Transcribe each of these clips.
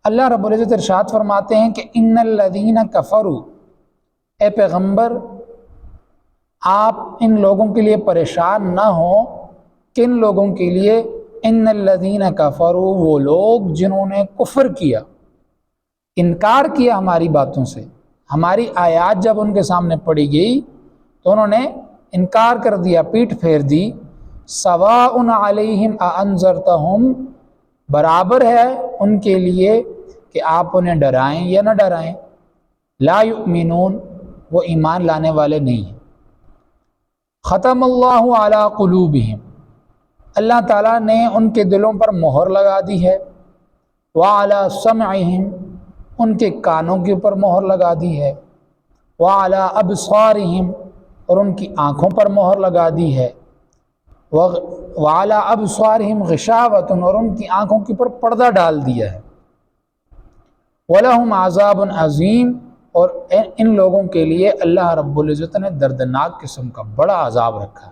اللہ رب العزت ارشاد فرماتے ہیں کہ ان الذین کفروا، اے پیغمبر آپ ان لوگوں کے لیے پریشان نہ ہوں۔ کن لوگوں کے لیے؟ ان الذین کفروا، وہ لوگ جنہوں نے کفر کیا، انکار کیا ہماری باتوں سے، ہماری آیات جب ان کے سامنے پڑھی گئی تو انہوں نے انکار کر دیا، پیٹھ پھیر دی۔ سواء علیہم اانذرتہم، برابر ہے ان کے لیے کہ آپ انہیں ڈرائیں یا نہ ڈرائیں۔ لا یؤمنون، وہ ایمان لانے والے نہیں ہیں۔ ختم اللہ علی قلوبہم، اللہ تعالیٰ نے ان کے دلوں پر مہر لگا دی ہے۔ وعلی سمعہم، ان کے کانوں کے اوپر مہر لگا دی ہے۔ وعلی ابصارہم، اور ان کی آنکھوں پر مہر لگا دی ہے۔ وعلی ابصارہم غشاوۃ، اور ان کی آنکھوں کے اوپر پردہ ڈال دیا ہے۔ وَلَهُمْ عَذَابٌ عَظِيمٌ، اور ان لوگوں کے لیے اللہ رب العزت نے دردناک قسم کا بڑا عذاب رکھا۔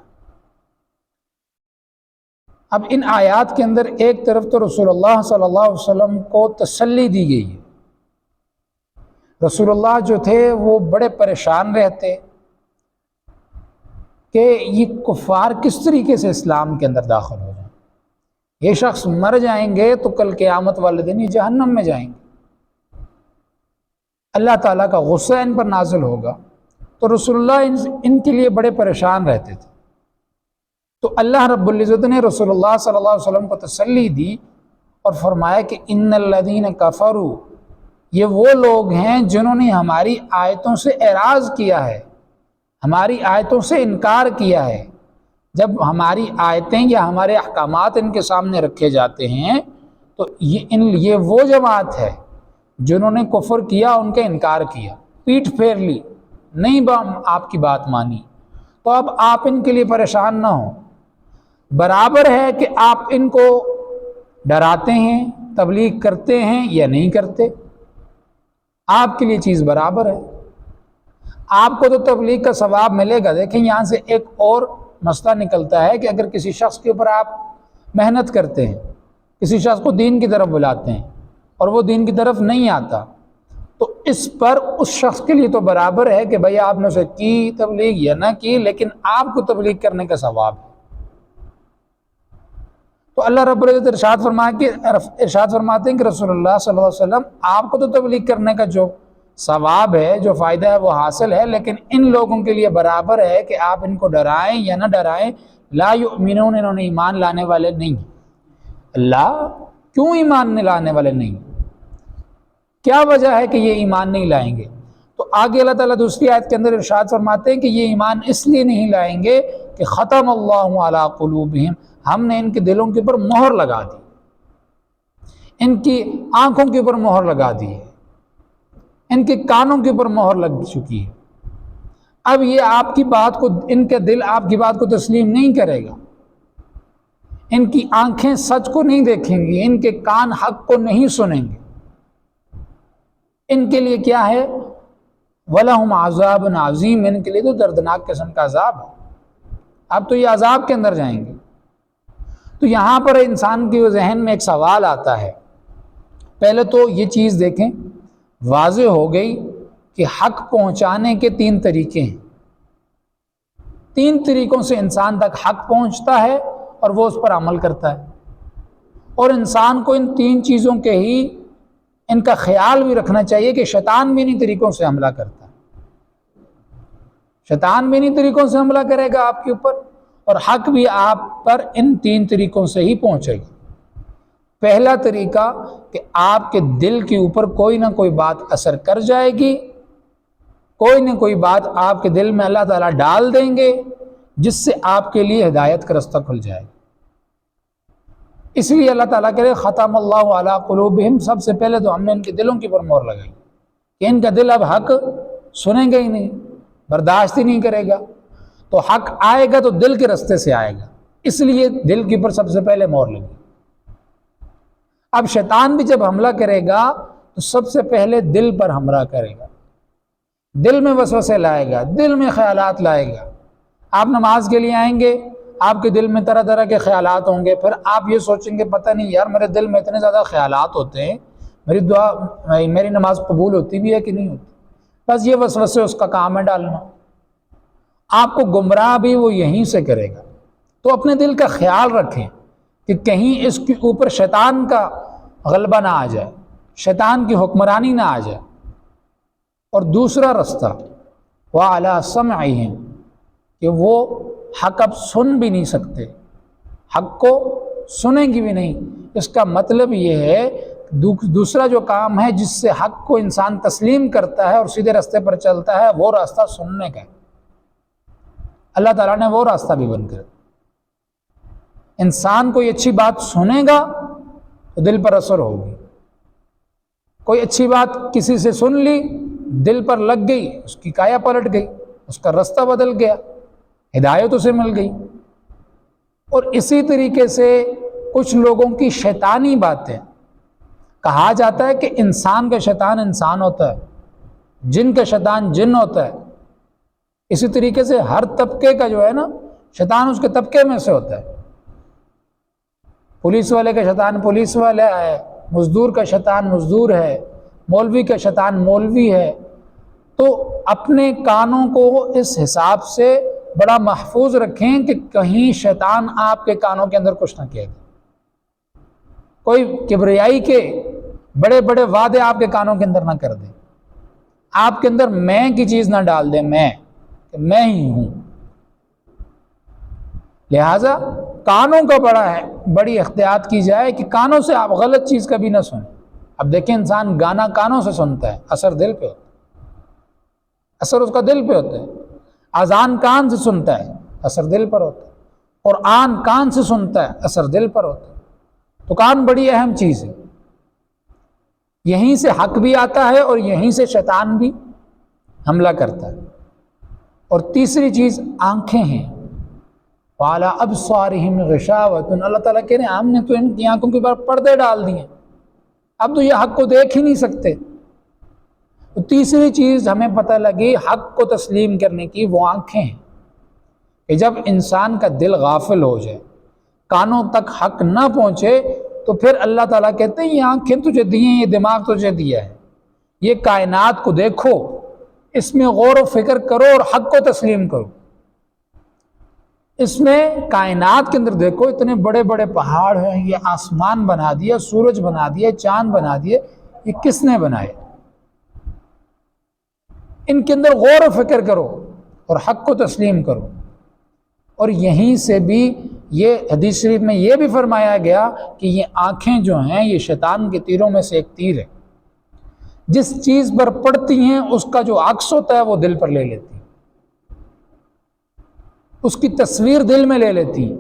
اب ان آیات کے اندر ایک طرف تو رسول اللہ صلی اللہ علیہ وسلم کو تسلی دی گئی ہے۔ رسول اللہ جو تھے وہ بڑے پریشان رہتے کہ یہ کفار کس طریقے سے اسلام کے اندر داخل ہو جائیں، یہ شخص مر جائیں گے تو کل قیامت والے دن یہ جہنم میں جائیں گے، اللہ تعالیٰ کا غصہ ان پر نازل ہوگا۔ تو رسول اللہ ان کے لیے بڑے پریشان رہتے تھے۔ تو اللہ رب العزت نے رسول اللہ صلی اللہ علیہ وسلم کو تسلی دی اور فرمایا کہ ان الذین کفروا، یہ وہ لوگ ہیں جنہوں نے ہماری آیتوں سے اعراض کیا ہے، ہماری آیتوں سے انکار کیا ہے۔ جب ہماری آیتیں یا ہمارے احکامات ان کے سامنے رکھے جاتے ہیں تو یہ وہ جماعت ہے جنہوں نے کفر کیا، ان کا انکار کیا، پیٹھ پھیر لی، نہیں آپ کی بات مانی۔ تو اب آپ ان کے لیے پریشان نہ ہوں، برابر ہے کہ آپ ان کو ڈراتے ہیں، تبلیغ کرتے ہیں یا نہیں کرتے، آپ کے لیے چیز برابر ہے۔ آپ کو تو تبلیغ کا ثواب ملے گا۔ دیکھیں یہاں سے ایک اور مسئلہ نکلتا ہے کہ اگر کسی شخص کے اوپر آپ محنت کرتے ہیں، کسی شخص کو دین کی طرف بلاتے ہیں اور وہ دین کی طرف نہیں آتا، تو اس پر اس شخص کے لیے تو برابر ہے کہ بھئی آپ نے اسے کی تبلیغ یا نہ کی، لیکن آپ کو تبلیغ کرنے کا ثواب ہے۔ تو اللہ رب العزت ارشاد فرماتے ہیں کہ رسول اللہ صلی اللہ علیہ وسلم آپ کو تو تبلیغ کرنے کا جو ثواب ہے، جو فائدہ ہے وہ حاصل ہے، لیکن ان لوگوں کے لیے برابر ہے کہ آپ ان کو ڈرائیں یا نہ ڈرائیں۔ لا یؤمنون، انہوں نے ایمان لانے والے نہیں۔ اللہ کیوں ایمان لانے والے نہیں؟ کیا وجہ ہے کہ یہ ایمان نہیں لائیں گے؟ تو آگے اللہ تعالیٰ دوسری آیت کے اندر ارشاد فرماتے ہیں کہ یہ ایمان اس لیے نہیں لائیں گے کہ ختم اللہ علی قلوبہم، ہم نے ان کے دلوں کے اوپر مہر لگا دی، ان کی آنکھوں کے اوپر مہر لگا دی ہے، ان کے کانوں کے اوپر مہر لگ چکی ہے۔ اب یہ آپ کی بات کو، ان کا دل آپ کی بات کو تسلیم نہیں کرے گا، ان کی آنکھیں سچ کو نہیں دیکھیں گی، ان کے کان حق کو نہیں سنیں گے۔ ان کے لیے کیا ہے؟ وَلَهُمْ عَذَابٌ عَظِيمٌ، ان کے لیے تو دردناک قسم کا عذاب ہے۔ اب تو یہ عذاب کے اندر جائیں گے۔ تو یہاں پر انسان کے ذہن میں ایک سوال آتا ہے، پہلے تو یہ چیز دیکھیں، واضح ہو گئی کہ حق پہنچانے کے 3 طریقے ہیں۔ 3 طریقوں سے انسان تک حق پہنچتا ہے اور وہ اس پر عمل کرتا ہے، اور انسان کو ان 3 چیزوں کے ہی ان کا خیال بھی رکھنا چاہیے کہ شیطان بھی انہی طریقوں سے حملہ کرتا ہے، شیطان بھی انہی طریقوں سے حملہ کرے گا آپ کے اوپر، اور حق بھی آپ پر ان 3 طریقوں سے ہی پہنچے گا۔ پہلا طریقہ کہ آپ کے دل کے اوپر کوئی نہ کوئی بات اثر کر جائے گی، کوئی نہ کوئی بات آپ کے دل میں اللہ تعالیٰ ڈال دیں گے جس سے آپ کے لیے ہدایت کا رستہ کھل جائے گا۔ اس لیے اللہ تعالیٰ کہے ختم اللہ علی قلوبہم، سب سے پہلے تو ہم نے ان کے دلوں کے اوپر مہر لگائی کہ ان کا دل اب حق سنیں گے ہی نہیں، برداشت ہی نہیں کرے گا۔ تو حق آئے گا تو دل کے رستے سے آئے گا، اس لیے دل کے اوپر سب سے پہلے مہر لگی۔ اب شیطان بھی جب حملہ کرے گا تو سب سے پہلے دل پر حملہ کرے گا، دل میں وسوسے لائے گا، دل میں خیالات لائے گا۔ آپ نماز کے لیے آئیں گے، آپ کے دل میں طرح طرح کے خیالات ہوں گے، پھر آپ یہ سوچیں گے پتہ نہیں یار میرے دل میں اتنے زیادہ خیالات ہوتے ہیں، میری دعا میری نماز قبول ہوتی بھی ہے کہ نہیں ہوتی؟ بس یہ وسوسے اس کا کام ہے ڈالنا. آپ کو گمراہ بھی وہ یہیں سے کرے گا. تو اپنے دل کا خیال رکھیں کہ کہیں اس کے اوپر شیطان کا غلبہ نہ آ جائے، شیطان کی حکمرانی نہ آ جائے. اور دوسرا رستہ وَعَلَىٰ سَمْعِهِمْ، کہ وہ حق اب سن بھی نہیں سکتے، حق کو سنیں گی بھی نہیں. اس کا مطلب یہ ہے دوسرا جو کام ہے جس سے حق کو انسان تسلیم کرتا ہے اور سیدھے راستے پر چلتا ہے، وہ راستہ سننے کا ہے. اللہ تعالیٰ نے وہ راستہ بھی بند کر دیا. انسان کوئی اچھی بات سنے گا تو دل پر اثر ہوگی. کوئی اچھی بات کسی سے سن لی، دل پر لگ گئی، اس کی کایا پلٹ گئی، اس کا راستہ بدل گیا، ہدایت اسے مل گئی. اور اسی طریقے سے کچھ لوگوں کی شیطانی باتیں، کہا جاتا ہے کہ انسان کا شیطان انسان ہوتا ہے، جن کا شیطان جن ہوتا ہے. اسی طریقے سے ہر طبقے کا جو ہے نا شیطان اس کے طبقے میں سے ہوتا ہے. پولیس والے کا شیطان پولیس والا ہے، مزدور کا شیطان مزدور ہے، مولوی کا شیطان مولوی ہے. تو اپنے کانوں کو اس حساب سے بڑا محفوظ رکھیں کہ کہیں شیطان آپ کے کانوں کے اندر کچھ نہ کہے گا. کوئی کبریائی کے بڑے بڑے وعدے آپ کے کانوں کے اندر نہ کر دے، آپ کے اندر میں کی چیز نہ ڈال دے، میں ہی ہوں. لہٰذا کانوں کا بڑی احتیاط کی جائے کہ کانوں سے آپ غلط چیز کبھی نہ سنیں. اب دیکھیں انسان گانا کانوں سے سنتا ہے، اثر دل پہ ہوتا ہے، اثر اس کا دل پہ ہوتا ہے. اذان کان سے سنتا ہے، اثر دل پر ہوتا ہے. قرآن کان سے سنتا ہے، اثر دل پر ہوتا ہے. تو کان بڑی اہم چیز ہے. یہیں سے حق بھی آتا ہے اور یہیں سے شیطان بھی حملہ کرتا ہے. اور تیسری چیز آنکھیں ہیں. وَعَلَىٰ أَبْصَارِهِمْ غِشَاوَةٌ، اللہ تعالیٰ کہہ رہے ہیں ہم نے تو ان کی آنکھوں کے اوپر پردے ڈال دیے، اب تو یہ حق کو دیکھ ہی نہیں سکتے. تو تیسری چیز ہمیں پتہ لگی حق کو تسلیم کرنے کی، وہ آنکھیں ہیں. کہ جب انسان کا دل غافل ہو جائے، کانوں تک حق نہ پہنچے، تو پھر اللہ تعالیٰ کہتے ہیں یہ آنکھیں تجھے دی ہیں، یہ دماغ تجھے دیا ہے، یہ کائنات کو دیکھو، اس میں غور و فکر کرو اور حق کو تسلیم کرو. اس میں کائنات کے اندر دیکھو، اتنے بڑے بڑے پہاڑ ہیں، یہ آسمان بنا دیا، سورج بنا دیا، چاند بنا دیے، یہ کس نے بنائے؟ ان کے اندر غور و فکر کرو اور حق کو تسلیم کرو. اور یہیں سے بھی یہ حدیث شریف میں یہ بھی فرمایا گیا کہ یہ آنکھیں جو ہیں یہ شیطان کے تیروں میں سے ایک تیر ہے. جس چیز پر پڑتی ہیں اس کا جو عکس ہوتا ہے وہ دل پر لے لیتی ہیں، اس کی تصویر دل میں لے لیتی ہیں.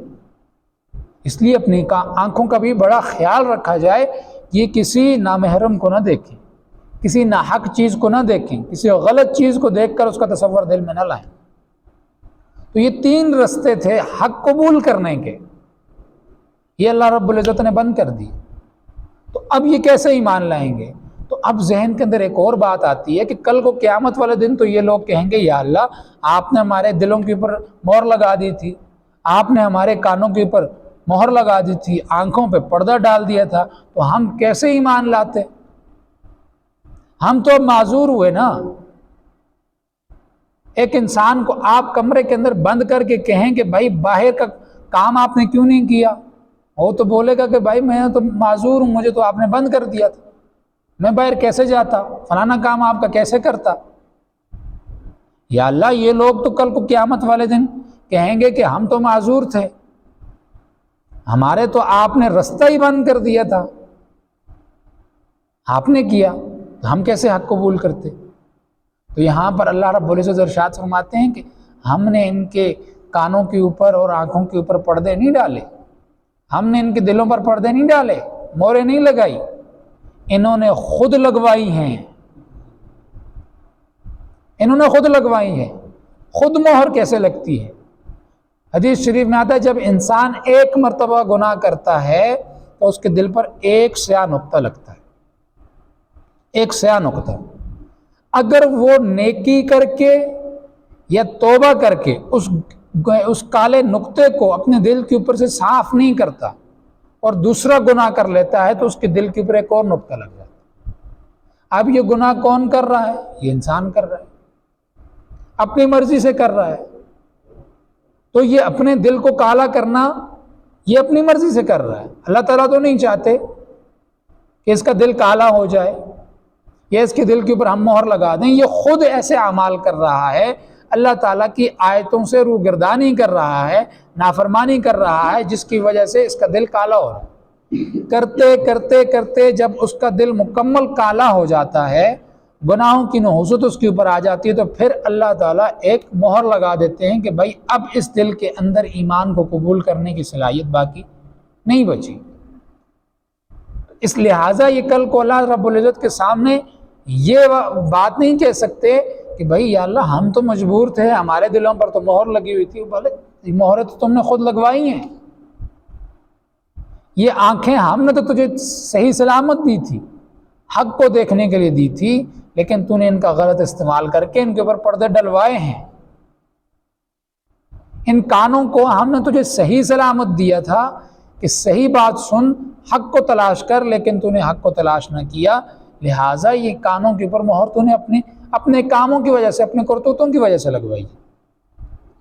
اس لیے اپنی آنکھوں کا بھی بڑا خیال رکھا جائے کہ یہ کسی نامحرم کو نہ دیکھیں، کسی ناحق چیز کو نہ دیکھیں، کسی غلط چیز کو دیکھ کر اس کا تصور دل میں نہ لائیں. تو یہ 3 رستے تھے حق قبول کرنے کے، یہ اللہ رب العزت نے بند کر دی. تو اب یہ کیسے ایمان لائیں گے؟ تو اب ذہن کے اندر ایک اور بات آتی ہے کہ کل کو قیامت والے دن تو یہ لوگ کہیں گے یا اللہ آپ نے ہمارے دلوں کے اوپر مہر لگا دی تھی، آپ نے ہمارے کانوں کے اوپر مہر لگا دی تھی، آنکھوں پہ پردہ ڈال دیا تھا، تو ہم کیسے ایمان لاتے؟ ہم تو اب معذور ہوئے نا. ایک انسان کو آپ کمرے کے اندر بند کر کے کہیں کہ بھائی باہر کا کام آپ نے کیوں نہیں کیا، وہ تو بولے گا کہ بھائی میں تو معذور ہوں، مجھے تو آپ نے بند کر دیا تھا، میں باہر کیسے جاتا، فلانا کام آپ کا کیسے کرتا. یا اللہ یہ لوگ تو کل کو قیامت والے دن کہیں گے کہ ہم تو معذور تھے، ہمارے تو آپ نے رستہ ہی بند کر دیا تھا، آپ نے کیا، تو ہم کیسے حق قبول کرتے؟ تو یہاں پر اللہ رب العزت ارشاد فرماتے ہیں کہ ہم نے ان کے کانوں کے اوپر اور آنکھوں کے اوپر پردے نہیں ڈالے، ہم نے ان کے دلوں پر پردے نہیں ڈالے، موریں نہیں لگائی، انہوں نے خود لگوائی ہیں، انہوں نے خود لگوائی ہیں. خود مہر کیسے لگتی ہے؟ حدیث شریف میں آتا ہے جب انسان ایک مرتبہ گناہ کرتا ہے تو اس کے دل پر ایک سیاہ نقطہ لگتا ہے، ایک سیاہ نقطہ. اگر وہ نیکی کر کے یا توبہ کر کے اس کالے نقطے کو اپنے دل کے اوپر سے صاف نہیں کرتا اور دوسرا گناہ کر لیتا ہے تو اس کے دل کے اوپر ایک اور نقطہ لگ جاتا ہے. اب یہ گناہ کون کر رہا ہے؟ یہ انسان کر رہا ہے، اپنی مرضی سے کر رہا ہے۔ تو یہ اپنے دل کو کالا کرنا یہ اپنی مرضی سے کر رہا ہے، اللہ تعالیٰ تو نہیں چاہتے کہ اس کا دل کالا ہو جائے یا اس کے دل کے اوپر ہم مہر لگا دیں، یہ خود ایسے اعمال کر رہا ہے، اللہ تعالیٰ کی آیتوں سے روگردانی کر رہا ہے، نافرمانی کر رہا ہے، جس کی وجہ سے اس کا دل کالا ہو رہا ہے۔ کرتے کرتے کرتے جب اس کا دل مکمل کالا ہو جاتا ہے، گناہوں کی نحوست اس کے اوپر آ جاتی ہے، تو پھر اللہ تعالیٰ ایک مہر لگا دیتے ہیں کہ بھائی اب اس دل کے اندر ایمان کو قبول کرنے کی صلاحیت باقی نہیں بچی۔ اس لہٰذا یہ کل کو اللہ رب العزت کے سامنے یہ بات نہیں کہہ سکتے کہ بھائی یا اللہ ہم تو مجبور تھے، ہمارے دلوں پر تو مہر لگی ہوئی تھی۔ بولے مہریں تو تم نے خود لگوائی ہیں، یہ آنکھیں ہم نے تو تجھے صحیح سلامت دی تھی، حق کو دیکھنے کے لیے دی تھی، لیکن تو نے ان کا غلط استعمال کر کے ان کے اوپر پردے ڈلوائے ہیں۔ ان کانوں کو ہم نے تجھے صحیح سلامت دیا تھا کہ صحیح بات سن، حق کو تلاش کر، لیکن تو نے حق کو تلاش نہ کیا، لہٰذا یہ کانوں کے اوپر مہر تو نے اپنے کاموں کی وجہ سے، اپنے کرتوتوں کی وجہ سے لگوائی،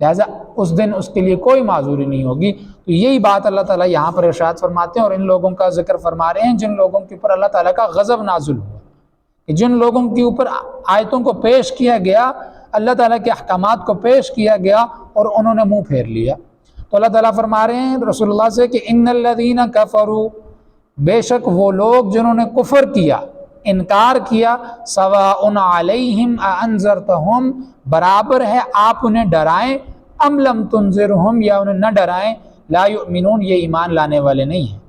لہٰذا اس دن اس کے لیے کوئی معذوری نہیں ہوگی۔ تو یہی بات اللہ تعالیٰ یہاں پر ارشاد فرماتے ہیں، اور ان لوگوں کا ذکر فرما رہے ہیں جن لوگوں کے اوپر اللہ تعالیٰ کا غضب نازل ہوا، کہ جن لوگوں کے اوپر آیتوں کو پیش کیا گیا، اللہ تعالیٰ کے احکامات کو پیش کیا گیا اور انہوں نے منہ پھیر لیا۔ تو اللہ تعالیٰ فرما رہے ہیں رسول اللہ سے کہ ان الذین کفروا، بے شک وہ لوگ جنہوں نے کفر کیا، انکار کیا، سواء علیہم اانذرتہم، برابر ہے آپ انہیں ڈرائیں، ام لم تنذرہم، یا انہیں نہ ڈرائیں، لا یؤمنون، یہ ایمان لانے والے نہیں ہیں۔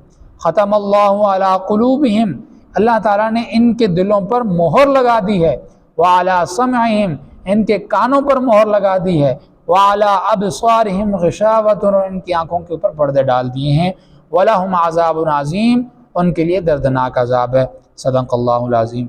ختم اللہ علی قلوبہم، اللہ تعالیٰ نے ان کے دلوں پر مہر لگا دی ہے، وعلی سمعہم، ان کے کانوں پر مہر لگا دی ہے، وعلی ابصارہم غشاوۃ، اور ان کی آنکھوں کے اوپر پردے ڈال دیے ہیں، وَلَهُمْ عَذَابٌ عَظِيمٌ، ان کے لیے دردناک عذاب ہے۔ صدق اللہ العظیم۔